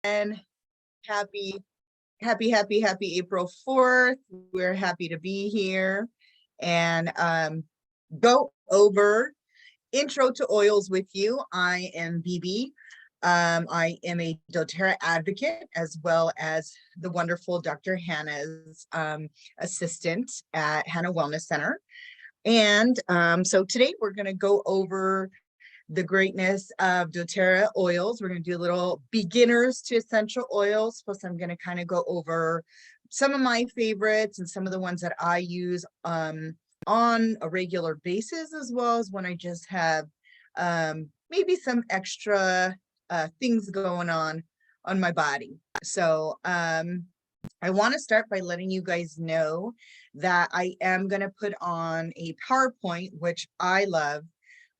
Happy, happy April 4th. We're happy to be here and go over intro to oils with you. I am Bibi. I am a doTERRA advocate, as well as the wonderful Dr. Hannah's assistant at Hannah Wellness Center. And so today we're going to go over the greatness of doTERRA oils. We're going to do a little beginners to essential oils. Plus, I'm going to kind of go over some of my favorites and some of the ones that I use on a regular basis, as well as when I just have maybe some extra things going on my body. So I want to start by letting you guys know that I am going to put on a PowerPoint, which I love.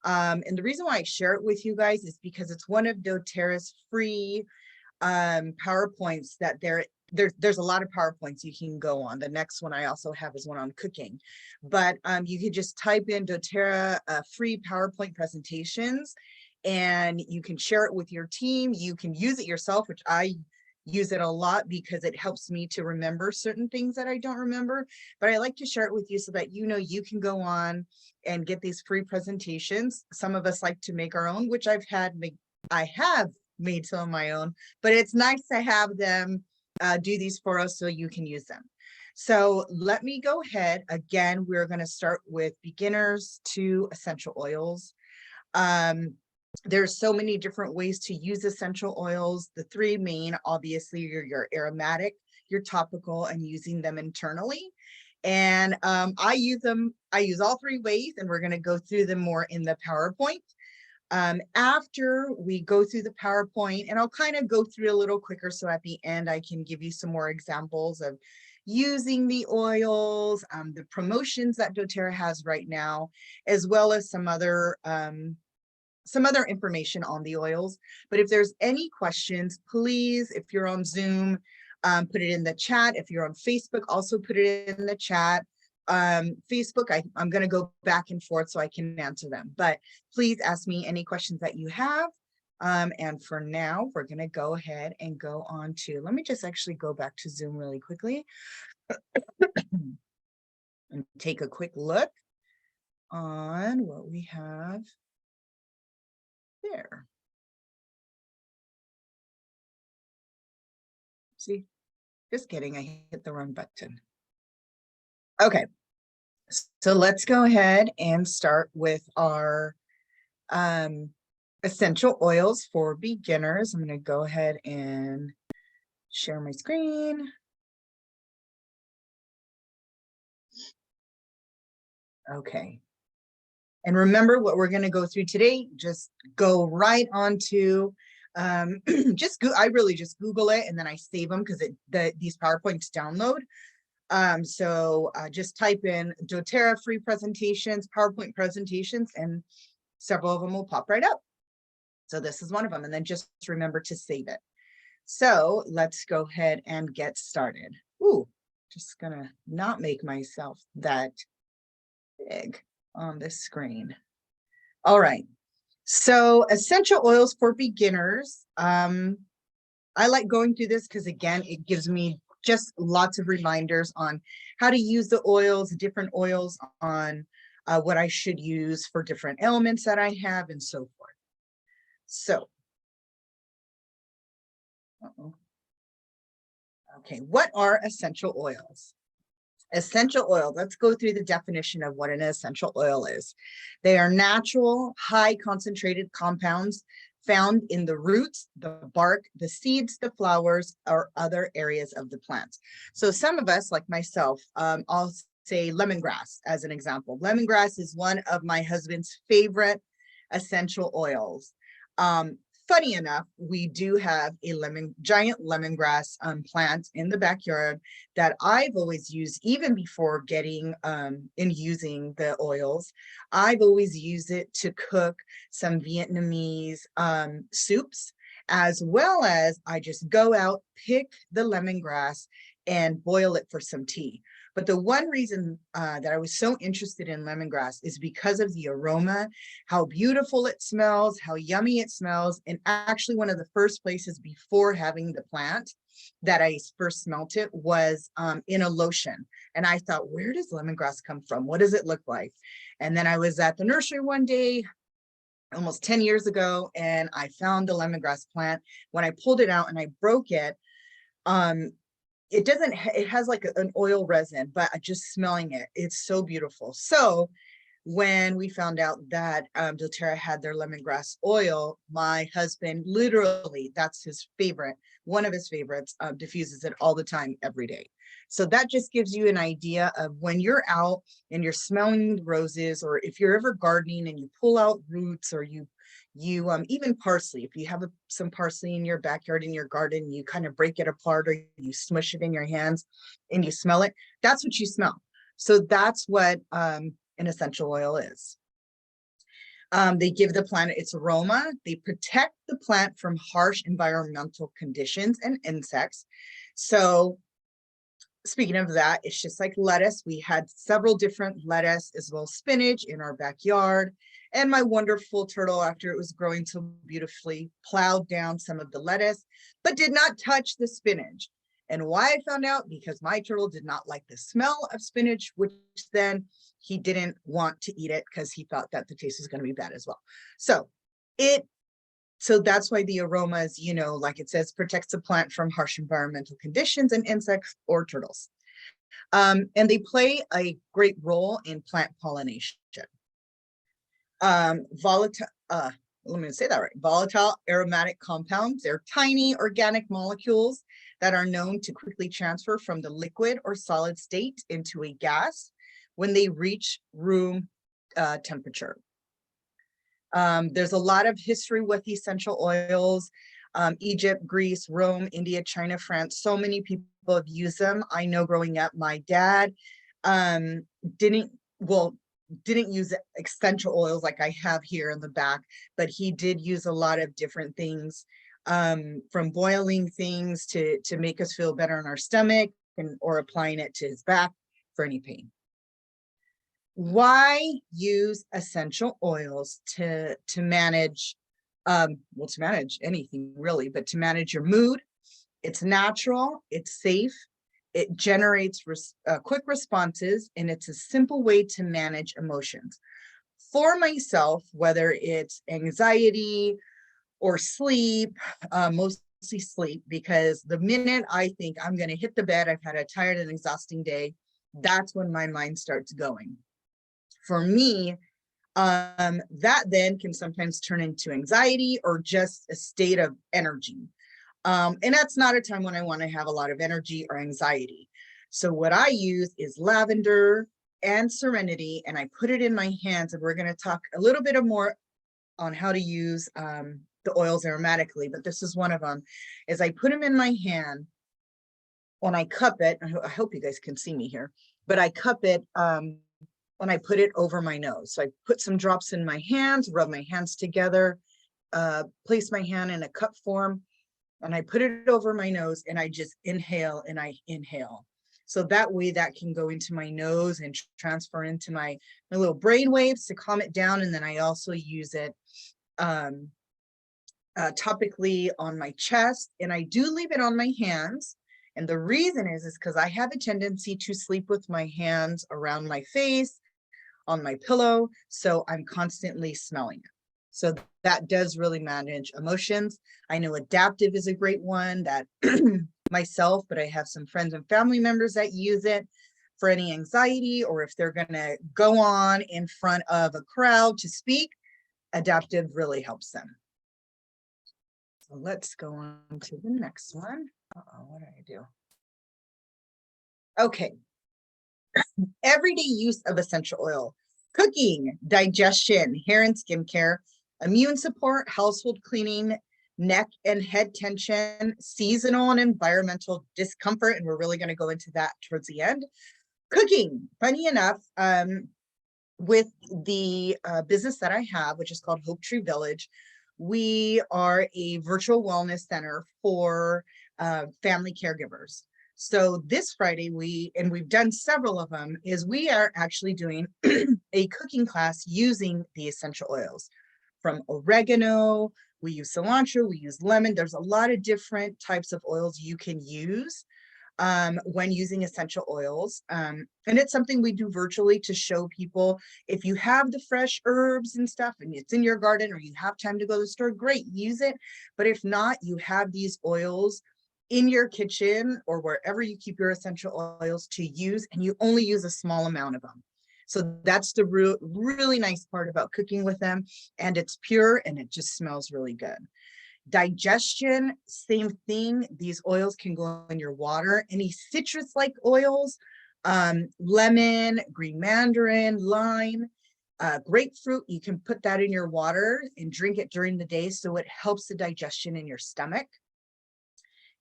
And the reason why I share it with you guys is because it's one of doTERRA's free PowerPoints that there's a lot of PowerPoints you can go on. The next one I also have is one on cooking, but you could just type in doTERRA free PowerPoint presentations and you can share it with your team. You can use it yourself, which I use it a lot because it helps me to remember certain things that I don't remember, but I like to share it with you so that you know you can go on and get these free presentations. Some of us like to make our own, which I have made some of my own, but it's nice to have them do these for us so you can use them. So let me go ahead. Again, we're going to start with beginners to essential oils. There's so many different ways to use essential oils. The three main, obviously, are your aromatic, your topical, and using them internally. And I use all three ways, and we're going to go through them more in the PowerPoint. After we go through the PowerPoint, and I'll kind of go through a little quicker, so at the end I can give you some more examples of using the oils, the promotions that doTERRA has right now, as well as some other information on the oils. But if there's any questions, please, if you're on Zoom, put it in the chat. If you're on Facebook, also put it in the chat. Facebook, I'm going to go back and forth so I can answer them. But please ask me any questions that you have. And for now, we're going to go ahead and go on to, let me just actually go back to Zoom really quickly and take a quick look on what we have there. See, just kidding, I hit the wrong button. Okay, so let's go ahead and start with our essential oils for beginners. I'm going to go ahead and share my screen. Okay. And remember what we're going to go through today, just go right on to, I really just Google it and then I save them because these PowerPoints download. So just type in doTERRA free presentations, PowerPoint presentations, and several of them will pop right up. So this is one of them, and then just remember to save it. So let's go ahead and get started. Ooh, just gonna not make myself that big on this screen. All right, so essential oils for beginners. I like going through this because, again, it gives me just lots of reminders on how to use the oils, different oils, on what I should use for different ailments that I have and so forth. So, okay, what are essential oils? Essential oil, let's go through the definition of what an essential oil is. They are natural, high concentrated compounds found in the roots, the bark, the seeds, the flowers, or other areas of the plant. So some of us, like myself, I'll say lemongrass as an example. Lemongrass is one of my husband's favorite essential oils. Funny enough, we do have a giant lemongrass plant in the backyard that I've always used, even before getting using the oils. I've always used it to cook some Vietnamese soups, as well as I just go out, pick the lemongrass, and boil it for some tea. But the one reason that I was so interested in lemongrass is because of the aroma, how beautiful it smells, how yummy it smells. And actually one of the first places before having the plant that I first smelt it was in a lotion. And I thought, where does lemongrass come from? What does it look like? And then I was at the nursery one day, almost 10 years ago, and I found the lemongrass plant. When I pulled it out and I broke it, it doesn't, it has like an oil resin, but just smelling it, it's so beautiful. So when we found out that doTERRA had their lemongrass oil, my husband literally, that's his favorite, one of his favorites, diffuses it all the time, every day. So that just gives you an idea of when you're out and you're smelling roses, or if you're ever gardening and you pull out roots, or you even parsley, if you have some parsley in your backyard, in your garden, you kind of break it apart or you smush it in your hands and you smell it, that's what you smell. So that's what an essential oil is. They give the plant its aroma. They protect the plant from harsh environmental conditions and insects. So speaking of that, it's just like lettuce. We had several different lettuce as well as spinach in our backyard. And my wonderful turtle, after it was growing so beautifully, plowed down some of the lettuce, but did not touch the spinach. And why I found out, because my turtle did not like the smell of spinach, which then he didn't want to eat it because he thought that the taste was going to be bad as well. So that's why the aroma is, you know, like it says, protects the plant from harsh environmental conditions and insects or turtles. And they play a great role in plant pollination. Volatile aromatic compounds. They're tiny organic molecules that are known to quickly transfer from the liquid or solid state into a gas when they reach room temperature. There's a lot of history with essential oils. Egypt, Greece, Rome, India, China, France, so many people have used them. I know growing up, my dad didn't use essential oils like I have here in the back, but he did use a lot of different things, from boiling things to make us feel better in our stomach, or applying it to his back for any pain. Why use essential oils to manage, to manage anything really, but to manage your mood? It's natural, it's safe, it generates quick responses, and it's a simple way to manage emotions. For myself, whether it's anxiety or sleep, mostly sleep, because the minute I think I'm going to hit the bed, I've had a tired and exhausting day, that's when my mind starts going. For me, that then can sometimes turn into anxiety or just a state of energy. And that's not a time when I want to have a lot of energy or anxiety. So what I use is lavender and serenity, and I put it in my hands, and we're going to talk a little bit more on how to use the oils aromatically, but this is one of them, is I put them in my hand when I cup it. I hope you guys can see me here, but I cup it when I put it over my nose. So I put some drops in my hands, rub my hands together, place my hand in a cup form, and I put it over my nose, and I just inhale and I inhale. So that way that can go into my nose and transfer into my little brain waves to calm it down. And then I also use it topically on my chest, and I do leave it on my hands. And the reason is because I have a tendency to sleep with my hands around my face, on my pillow, so I'm constantly smelling it. So that does really manage emotions. I know adaptive is a great one that myself, but I have some friends and family members that use it for any anxiety, or if they're gonna go on in front of a crowd to speak, adaptive really helps them. So let's go on to the next one. What did I do? Okay. Everyday use of essential oil: cooking, digestion, hair and skincare, immune support, household cleaning, neck and head tension, seasonal and environmental discomfort, and we're really going to go into that towards the end. Cooking, funny enough, with the business that I have, which is called Hope Tree Village, we are a virtual wellness center for family caregivers. So this Friday, we've done several of them, is we are actually doing a cooking class using the essential oils from oregano. We use cilantro, we use lemon. There's a lot of different types of oils you can use when using essential oils. And it's something we do virtually to show people, if you have the fresh herbs and stuff and it's in your garden or you have time to go to the store, great, use it. But if not, you have these oils in your kitchen or wherever you keep your essential oils to use, and you only use a small amount of them. So that's the really nice part about cooking with them, and it's pure and it just smells really good. Digestion, same thing. These oils can go in your water. Any citrus-like oils, lemon, green mandarin, lime, grapefruit, you can put that in your water and drink it during the day, so it helps the digestion in your stomach.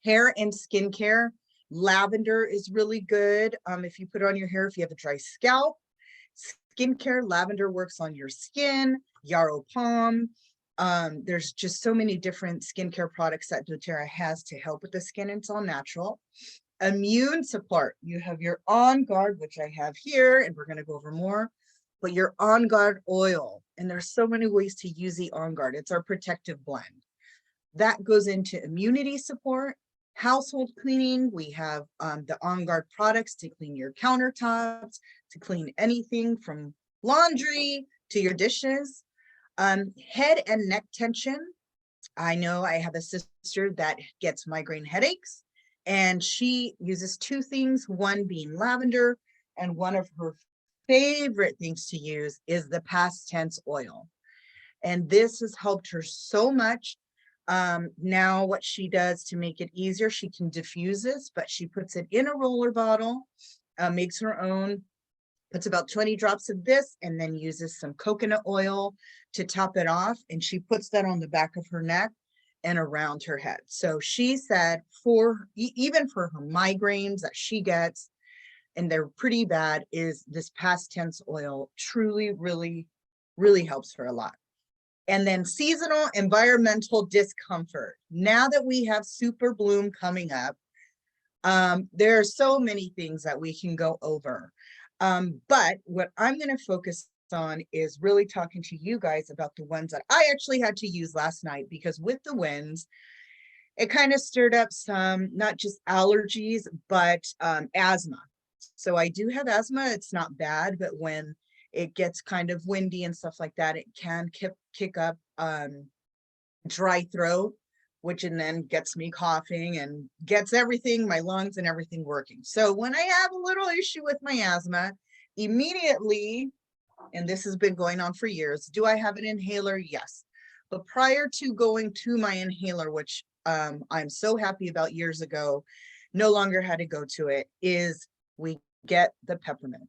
Hair and skincare, lavender is really good if you put it on your hair, if you have a dry scalp. Skincare, lavender works on your skin, yarrow palm. There's just so many different skincare products that doTERRA has to help with the skin. It's all natural. Immune support, you have your On Guard, which I have here, and we're going to go over more, but your On Guard oil, and there's so many ways to use the On Guard. It's our protective blend. That goes into immunity support, household cleaning. We have the On Guard products to clean your countertops, to clean anything from laundry to your dishes. Head and neck tension. I know I have a sister that gets migraine headaches, and she uses two things, one being lavender, and one of her favorite things to use is the past tense oil. And this has helped her so much. Now what she does to make it easier, she can diffuse this, but she puts it in a roller bottle, makes her own, puts about 20 drops of this, and then uses some coconut oil to top it off. And she puts that on the back of her neck and around her head. So she said even for her migraines that she gets, and they're pretty bad, is this past tense oil truly, really, really helps her a lot. And then seasonal environmental discomfort. Now that we have super bloom coming up, there are so many things that we can go over. But what I'm going to focus on is really talking to you guys about the ones that I actually had to use last night, because with the winds, it kind of stirred up some, not just allergies, but asthma. So I do have asthma. It's not bad, but when it gets kind of windy and stuff like that, it can kick up dry throat, which and then gets me coughing and gets everything, my lungs and everything working. So when I have a little issue with my asthma, immediately, and this has been going on for years, do I have an inhaler? Yes. But prior to going to my inhaler, which I'm so happy about years ago, no longer had to go to it, is we get the peppermint.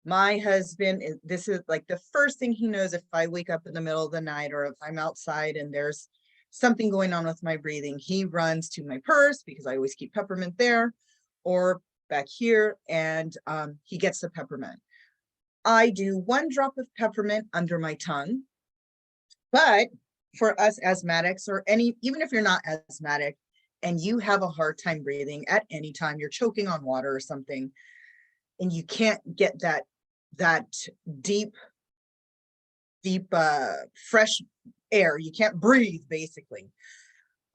My husband, this is like the first thing he knows if I wake up in the middle of the night or if I'm outside and there's something going on with my breathing, he runs to my purse, because I always keep peppermint there, or back here, and he gets the peppermint. I do 1 drop of peppermint under my tongue, but for us asthmatics, or even if you're not asthmatic and you have a hard time breathing at any time, you're choking on water or something, and you can't get that deep fresh air, you can't breathe basically.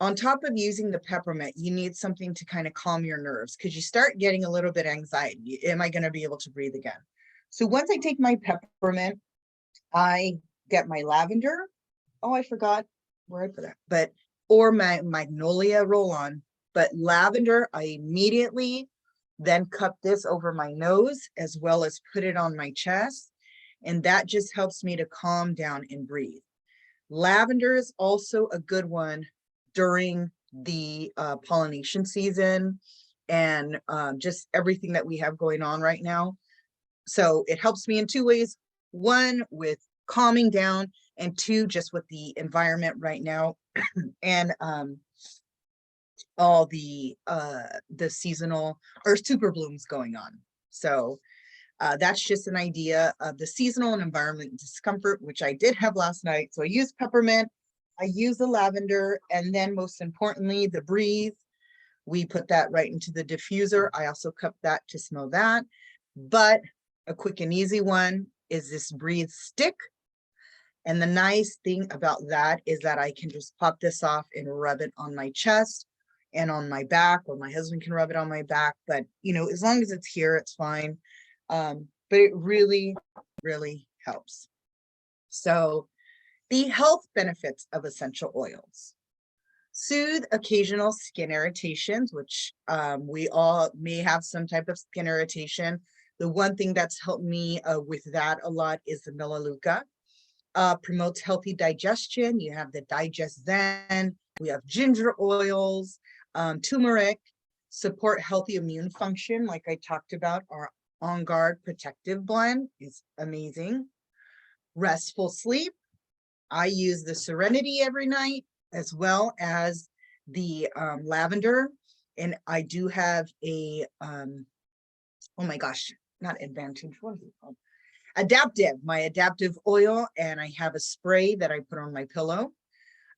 On top of using the peppermint, you need something to kind of calm your nerves, because you start getting a little bit of anxiety. Am I going to be able to breathe again? So once I take my peppermint, I get my lavender. Oh, I forgot where I put it, or my magnolia roll-on. But lavender, I immediately then cup this over my nose, as well as put it on my chest. And that just helps me to calm down and breathe. Lavender is also a good one during the pollination season and just everything that we have going on right now. So it helps me in 2 ways. 1, with calming down, and 2, just with the environment right now and all the seasonal or super blooms going on. So that's just an idea of the seasonal and environment discomfort, which I did have last night. So I used peppermint, I used the lavender, and then most importantly, the breathe we put that right into the diffuser. I also cup that to smell that. But a quick and easy one is this Breathe stick. And the nice thing about that is that I can just pop this off and rub it on my chest and on my back, or my husband can rub it on my back. But, you know, as long as it's here, it's fine. But it really, really helps. So the health benefits of essential oils: soothe occasional skin irritations, which we all may have some type of skin irritation. The one thing that's helped me with that a lot is the Melaleuca. Promotes healthy digestion. You have the Digest Zen. We have ginger oils, turmeric, support healthy immune function. Like I talked about, our On Guard Protective Blend is amazing. Restful sleep. I use the Serenity every night, as well as the lavender. And I do have a, oh my gosh, not Advantage, what is it called? Adaptive, my adaptive oil, and I have a spray that I put on my pillow.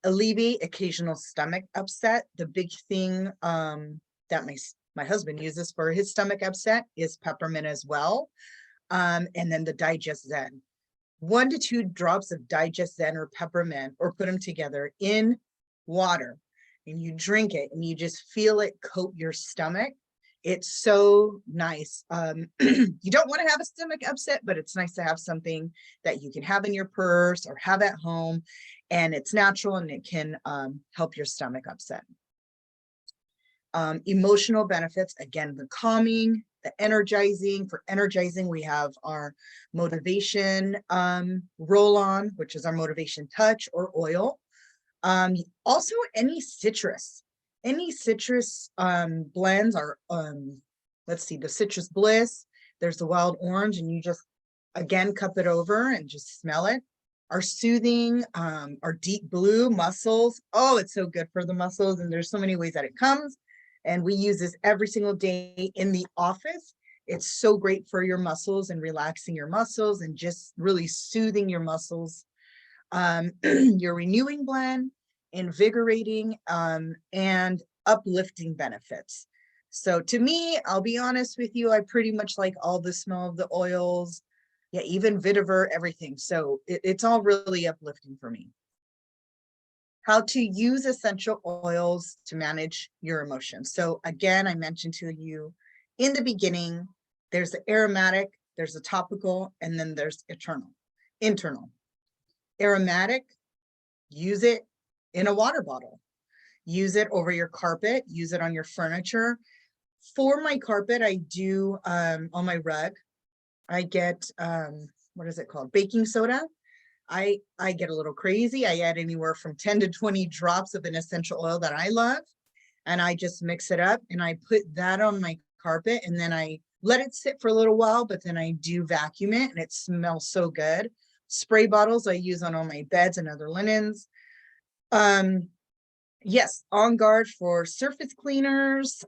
Alleviate occasional stomach upset. The big thing that my husband uses for his stomach upset is peppermint as well. And then the Digest Zen. 1 to 2 drops of Digest Zen or peppermint, or put them together in water, and you drink it and you just feel it coat your stomach. It's so nice. You don't want to have a stomach upset, but it's nice to have something that you can have in your purse or have at home, and it's natural and it can help your stomach upset. Emotional benefits, again, the calming, the energizing. For energizing, we have our motivation roll-on, which is our motivation touch or oil. Also any citrus blends are, let's see, the Citrus Bliss, there's the wild orange, and you just, again, cup it over and just smell it. Our soothing, our deep blue mussels. Oh, it's so good for the muscles, and there's so many ways that it comes. And we use this every single day in the office. It's so great for your muscles and relaxing your muscles and just really soothing your muscles. Your renewing blend, invigorating, and uplifting benefits. So to me, I'll be honest with you, I pretty much like all the smell of the oils. Yeah, even vetiver, everything. So it's all really uplifting for me. How to use essential oils to manage your emotions. So again, I mentioned to you in the beginning, there's the aromatic, there's the topical, and then there's internal. Aromatic, use it in a water bottle. Use it over your carpet, use it on your furniture. For my carpet, I do, on my rug, I get, what is it called? Baking soda. I get a little crazy. I add anywhere from 10 to 20 drops of an essential oil that I love, and I just mix it up and I put that on my carpet, and then I let it sit for a little while, but then I do vacuum it and it smells so good. Spray bottles I use on all my beds and other linens. Yes, On Guard for surface cleaners.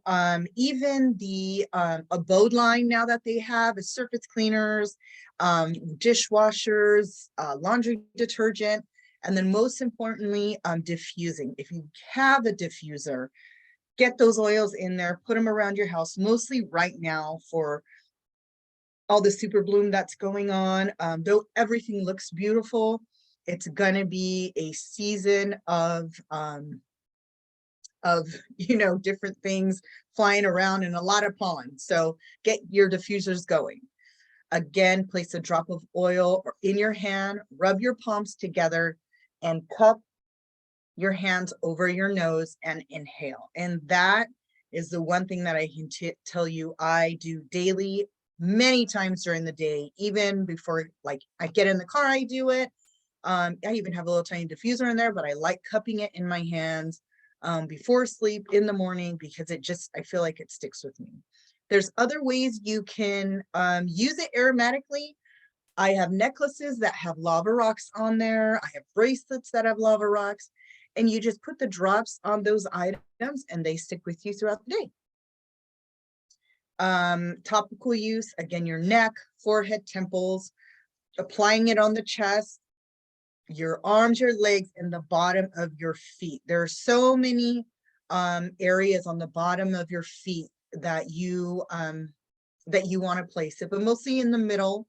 Even the Abode line now that they have is surface cleaners, dishwashers, laundry detergent, and then most importantly, diffusing. If you have a diffuser, get those oils in there, put them around your house, mostly right now for all the super bloom that's going on. Though everything looks beautiful, it's gonna be a season of different things flying around and a lot of pollen. So get your diffusers going. Again, place a drop of oil in your hand, rub your palms together, and cup your hands over your nose and inhale. And that is the one thing that I can tell you I do daily, many times during the day, even before, like, I get in the car, I do it. I even have a little tiny diffuser in there, but I like cupping it in my hands before sleep in the morning, because I feel like it sticks with me. There's other ways you can use it aromatically. I have necklaces that have lava rocks on there. I have bracelets that have lava rocks, and you just put the drops on those items and they stick with you throughout the day. Topical use, again, your neck, forehead, temples, applying it on the chest, your arms, your legs, and the bottom of your feet. There are so many areas on the bottom of your feet that you want to place it, but mostly in the middle,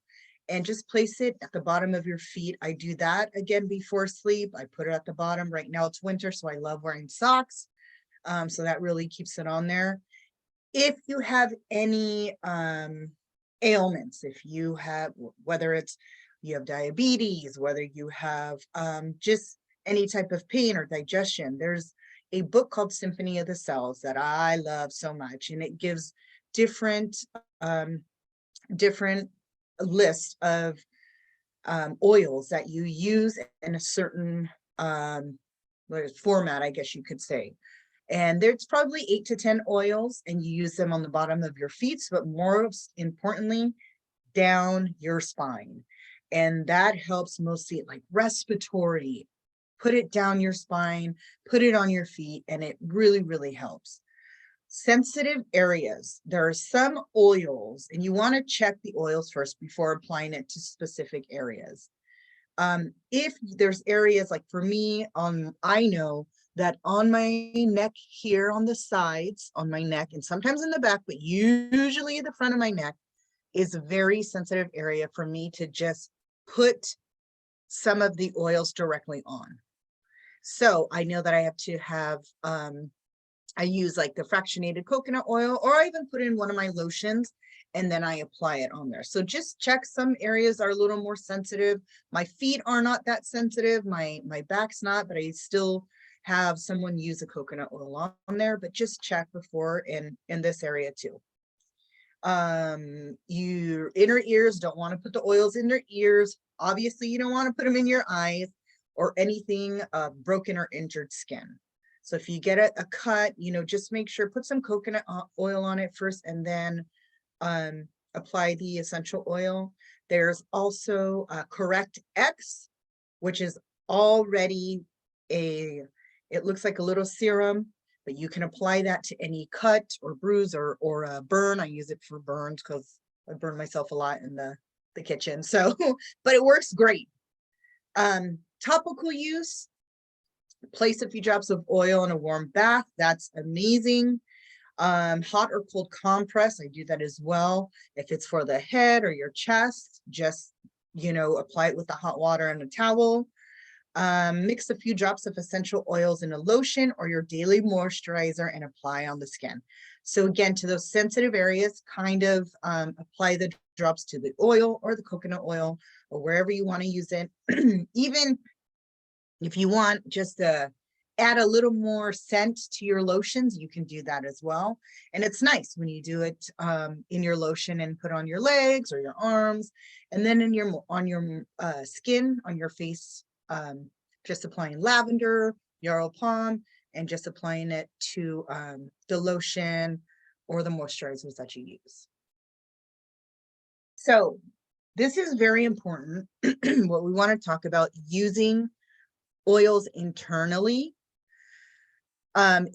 and just place it at the bottom of your feet. I do that again before sleep. I put it at the bottom. Right now it's winter, so I love wearing socks. So that really keeps it on there. If you have any ailments, if you have, whether it's you have diabetes, whether you have just any type of pain or digestion, there's a book called Symphony of the Cells that I love so much, and it gives different different list of oils that you use in a certain format, I guess you could say. And there's probably 8 to 10 oils, and you use them on the bottom of your feet, but more importantly, down your spine. And that helps mostly like respiratory. Put it down your spine, put it on your feet, and it really, really helps. Sensitive areas. There are some oils, and you want to check the oils first before applying it to specific areas. If there's areas like for me, I know that on my neck here, on the sides, on my neck, and sometimes in the back, but usually the front of my neck is a very sensitive area for me to just put some of the oils directly on. So I know that I have to have, I use like the fractionated coconut oil, or I even put in one of my lotions and then I apply it on there. So just check. Some areas are a little more sensitive. My feet are not that sensitive. My back's not, but I still have someone use a coconut oil on there, but just check before in this area too. Your inner ears, don't want to put the oils in their ears. Obviously, you don't want to put them in your eyes or anything broken or injured skin. So if you get a cut, just make sure, put some coconut oil on it first and then apply the essential oil. There's also Correct X, which is already it looks like a little serum, but you can apply that to any cut or bruise or a burn. I use it for burns because I burn myself a lot in the kitchen. So, but it works great. Topical use, place a few drops of oil in a warm bath. That's amazing. Hot or cold compress, I do that as well. If it's for the head or your chest, just, apply it with the hot water and a towel. Mix a few drops of essential oils in a lotion or your daily moisturizer and apply on the skin. So again, to those sensitive areas, kind of apply the drops to the oil or the coconut oil or wherever you want to use it. Even if you want just to add a little more scent to your lotions, you can do that as well. And it's nice when you do it in your lotion and put on your legs or your arms, and then on your skin, on your face, just applying lavender, yarrow palm, and just applying it to the lotion or the moisturizers that you use. So this is very important. What we want to talk about, using oils internally.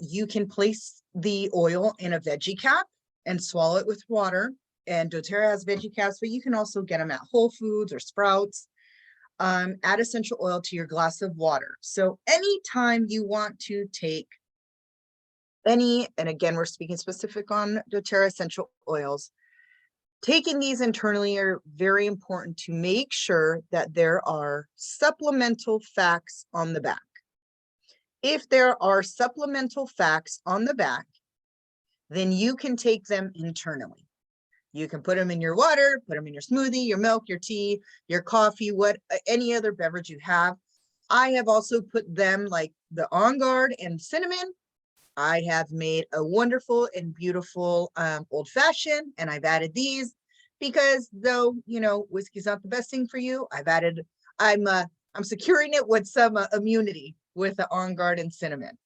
You can place the oil in a veggie cap and swallow it with water. And doTERRA has veggie caps, but you can also get them at Whole Foods or Sprouts. Add essential oil to your glass of water. So anytime you want to take and again, we're speaking specific on doTERRA essential oils, taking these internally are very important to make sure that there are supplemental facts on the back. If there are supplemental facts on the back, then you can take them internally. You can put them in your water, put them in your smoothie, your milk, your tea, your coffee, any other beverage you have. I have also put them, like the On Guard and cinnamon. I have made a wonderful and beautiful old fashioned, and I've added these because though, whiskey's not the best thing for you, I'm securing it with some immunity with the On Guard and cinnamon.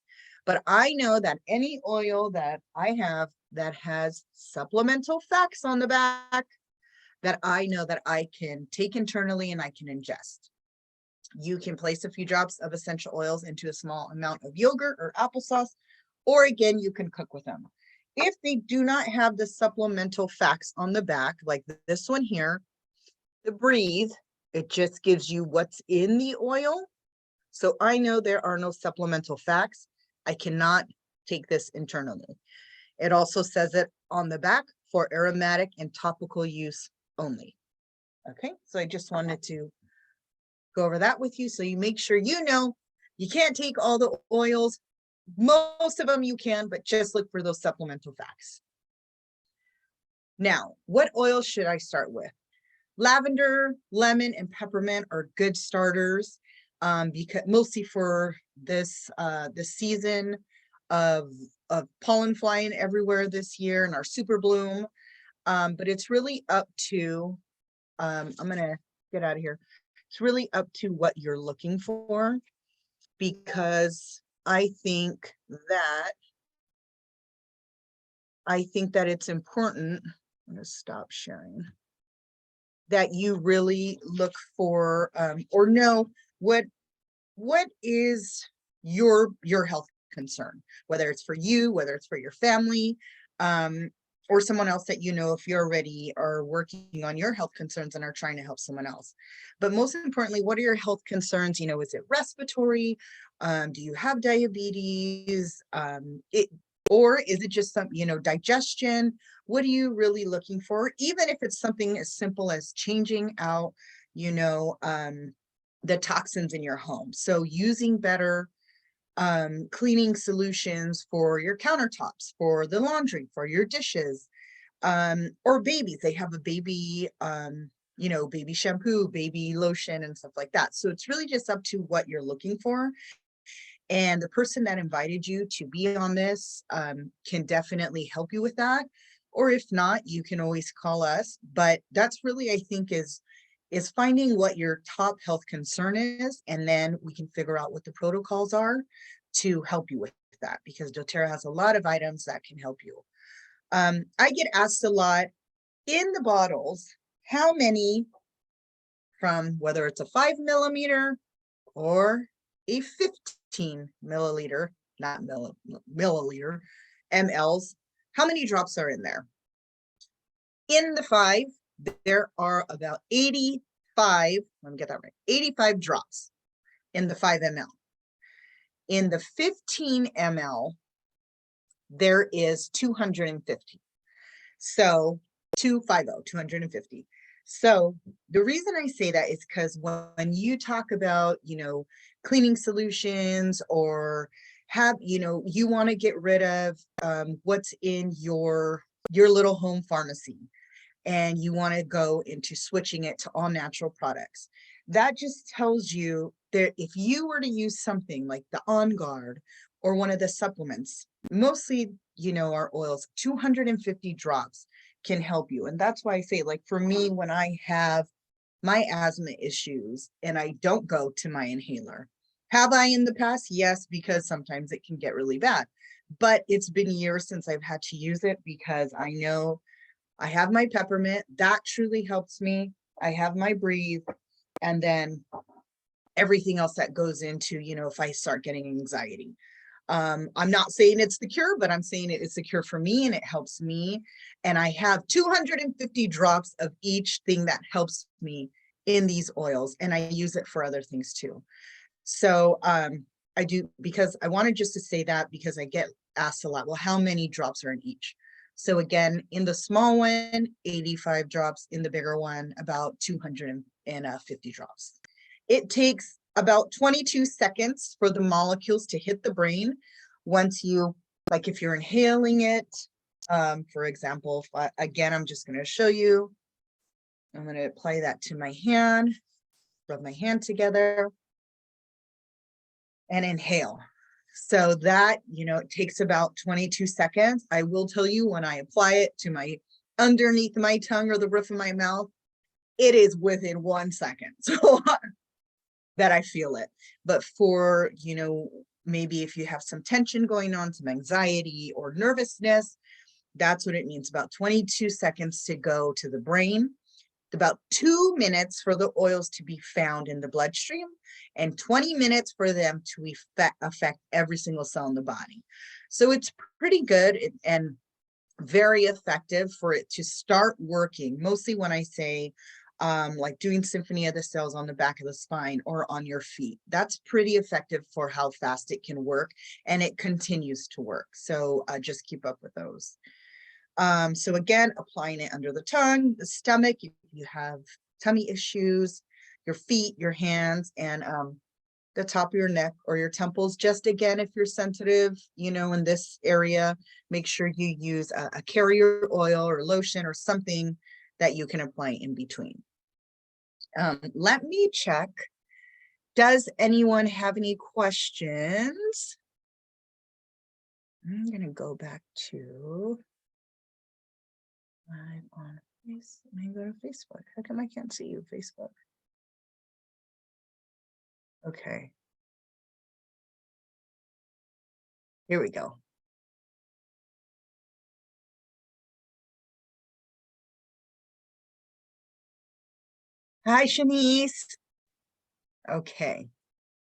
But I know that any oil that I have that has supplemental facts on the back, that I know that I can take internally and I can ingest. You can place a few drops of essential oils into a small amount of yogurt or applesauce, or again, you can cook with them. If they do not have the supplemental facts on the back, like this one here, the Breathe, it just gives you what's in the oil. So I know there are no supplemental facts. I cannot take this internally. It also says it on the back for aromatic and topical use only. Okay, so I just wanted to go over that with you so you make sure you know you can't take all the oils. Most of them you can, but just look for those supplemental facts. Now, what oils should I start with? Lavender, lemon, and peppermint are good starters, because mostly for this season of pollen flying everywhere this year and our super bloom. But it's really up to, I'm gonna get out of here. It's really up to what you're looking for, because I think that it's important. I'm gonna stop sharing. That you really look for, or know what is your health concern, whether it's for you, whether it's for your family, or someone else that you know, if you already are working on your health concerns and are trying to help someone else. But most importantly, what are your health concerns? You know, is it respiratory? Do you have diabetes? Or is it just some, you know, digestion? What are you really looking for? Even if it's something as simple as changing out, you know, the toxins in your home. So using better cleaning solutions for your countertops, for the laundry, for your dishes, or babies. They have a baby, you know, baby shampoo, baby lotion, and stuff like that. So it's really just up to what you're looking for. And the person that invited you to be on this can definitely help you with that. Or if not, you can always call us. But that's really, I think, is finding what your top health concern is, and then we can figure out what the protocols are to help you with that, because doTERRA has a lot of items that can help you. I get asked a lot in the bottles, how many, from whether it's a 5 milliliter or a 15 milliliter, not milliliter, mLs, how many drops are in there? In the 5, there are about 85, let me get that right, 85 drops in the 5 ml. In the 15 ml, there is 250. So 250. So the reason I say that is because when you talk about, you know, cleaning solutions, or have, you know, you want to get rid of what's in your little home pharmacy, and you want to go into switching it to all natural products. That just tells you that if you were to use something like the On Guard or one of the supplements, mostly, you know, our oils, 250 drops can help you. And that's why I say, like, for me, when I have my asthma issues and I don't go to my inhaler. Have I in the past? Yes, because sometimes it can get really bad. But it's been years since I've had to use it, because I know I have my peppermint. That truly helps me. I have my breathe. And then everything else that goes into, you know, if I start getting anxiety. I'm not saying it's the cure, but I'm saying it's the cure for me, and it helps me. And I have 250 drops of each thing that helps me in these oils, and I use it for other things too. So I do, because I wanted just to say that, because I get asked a lot, well, how many drops are in each? So again, in the small one, 85 drops, in the bigger one, about 250 drops. It takes about 22 seconds for the molecules to hit the brain. Once you, like if you're inhaling it, for example, again, I'm just going to show you. I'm going to apply that to my hand, rub my hand together, and inhale. So that, you know, it takes about 22 seconds. I will tell you, when I apply it to my underneath my tongue or the roof of my mouth, it is within 1 second. So that I feel it. But for, you know, maybe if you have some tension going on, some anxiety or nervousness, that's what it means. About 22 seconds to go to the brain, about 2 minutes for the oils to be found in the bloodstream, and 20 minutes for them to affect every single cell in the body. So it's pretty good and very effective for it to start working. Mostly when I say like doing Symphony of the Cells on the back of the spine or on your feet. That's pretty effective for how fast it can work, and it continues to work. So just keep up with those. So again, applying it under the tongue, the stomach, if you have tummy issues, your feet, your hands, and the top of your neck or your temples. Just again, if you're sensitive, you know, in this area, make sure you use a carrier oil or lotion or something that you can apply in between. Let me check. Does anyone have any questions? I'm gonna go back to live on Facebook. Let me go to Facebook. How come I can't see you, Facebook? Okay. Here we go. Hi, Shanice. Okay.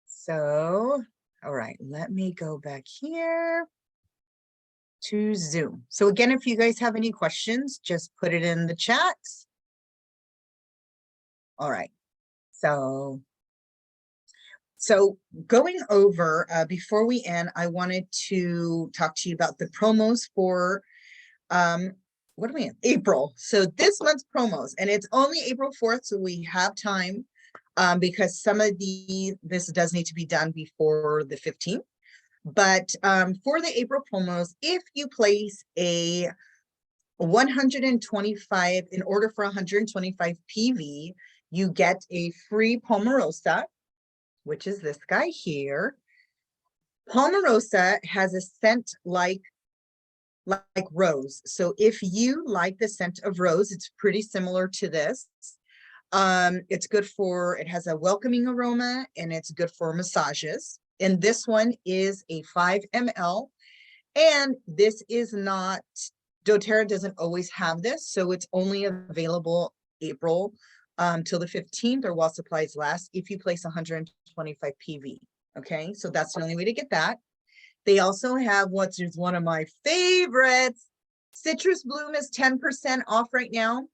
So, all right, let me go back here to Zoom. So again, if you guys have any questions, just put it in the chat. All right. So going over, before we end, I wanted to talk to you about the promos for, what are we in? April. So this month's promos, and it's only April 4th, so we have time, because some of this does need to be done before the 15th. But for the April promos, if you place a 125, in order for 125 PV, you get a free Pomarosa, which is this guy here. Pomarosa has a scent like rose. So if you like the scent of rose, it's pretty similar to this. It's good for, it has a welcoming aroma, and it's good for massages. And this one is a 5 ml. And this is not, doTERRA doesn't always have this, so it's only available April till the 15th or while supplies last if you place 125 PV. Okay, so that's the only way to get that. They also have what's one of my favorites. Citrus Bloom is 10% off right now.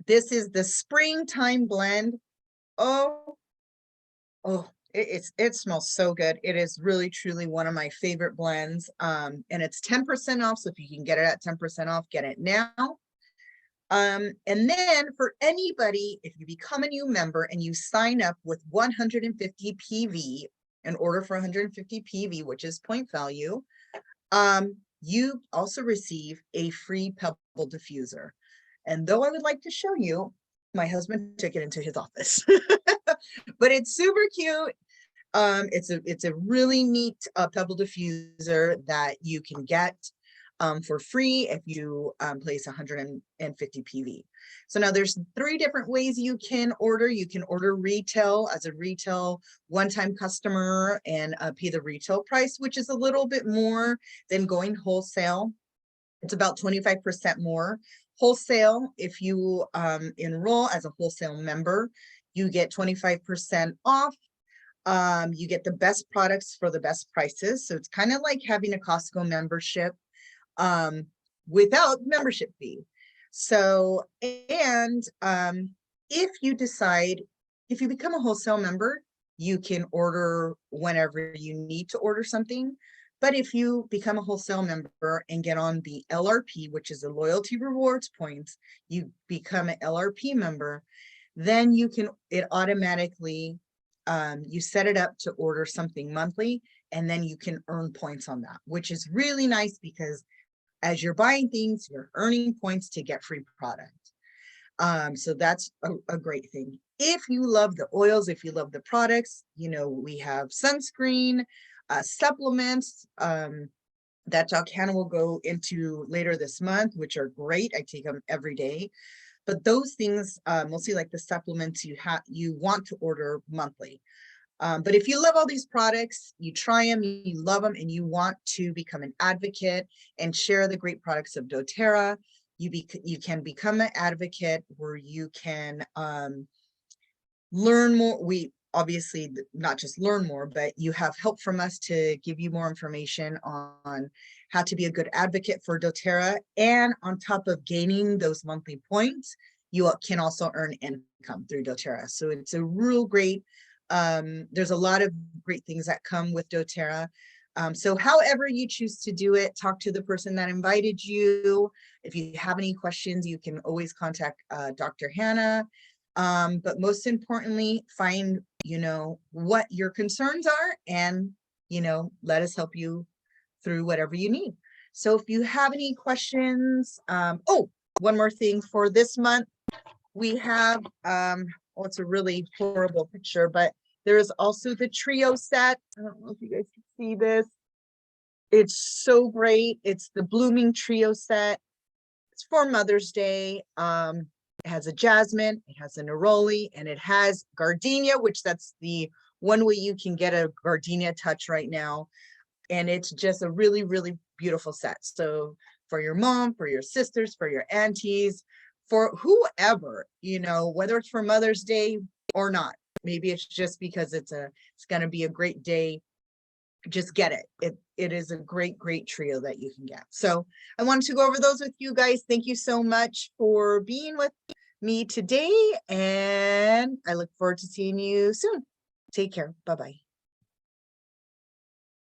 This is the springtime blend. Oh, it smells so good. It is really truly one of my favorite blends. And it's 10% off. So if you can get it at 10% off, get it now. And then for anybody, if you become a new member and you sign up with 150 PV, in order for 150 PV, which is point value, you also receive a free pebble diffuser. And though I would like to show you, my husband took it into his office, but it's super cute. It's a really neat pebble diffuser that you can get for free if you place 150 PV. So now there's 3 different ways you can order. You can order retail as a retail one-time customer and pay the retail price, which is a little bit more than going wholesale. It's about 25% more. Wholesale, if you enroll as a wholesale member, you get 25% off. You get the best products for the best prices. So it's kind of like having a Costco membership without membership fee. So, and if you decide, if you become a wholesale member, you can order whenever you need to order something. But if you become a wholesale member and get on the LRP, which is the loyalty rewards points, you become an LRP member, then you can, it automatically, you set it up to order something monthly, and then you can earn points on that, which is really nice because as you're buying things, you're earning points to get free product. So that's a great thing. If you love the oils, if you love the products, you know, we have sunscreen, supplements that Doc Hannah will go into later this month, which are great. I take them every day. But those things, mostly like the supplements, you want to order monthly. But if you love all these products, you try them, you love them, and you want to become an advocate and share the great products of doTERRA, you can become an advocate where you can learn more. We obviously not just learn more, but you have help from us to give you more information on how to be a good advocate for doTERRA. And on top of gaining those monthly points, you can also earn income through doTERRA. So it's a real great, there's a lot of great things that come with doTERRA. So however you choose to do it, talk to the person that invited you. If you have any questions, you can always contact Dr. Hannah. But most importantly, find, what your concerns are, and, let us help you through whatever you need. So if you have any questions, oh, one more thing for this month, we have, well, it's a really horrible picture, but there is also the trio set. I don't know if you guys can see this. It's so great. It's the Blooming Trio set. It's for Mother's Day. It has a jasmine, it has a neroli, and it has gardenia, which that's the one way you can get a gardenia touch right now. And it's just a really, really beautiful set. So for your mom, for your sisters, for your aunties, for whoever, whether it's for Mother's Day or not, maybe it's just because it's going to be a great day. Just get it. It is a great, great trio that you can get. So I wanted to go over those with you guys. Thank you so much for being with me today. And I look forward to seeing you soon. Take care. Bye-bye.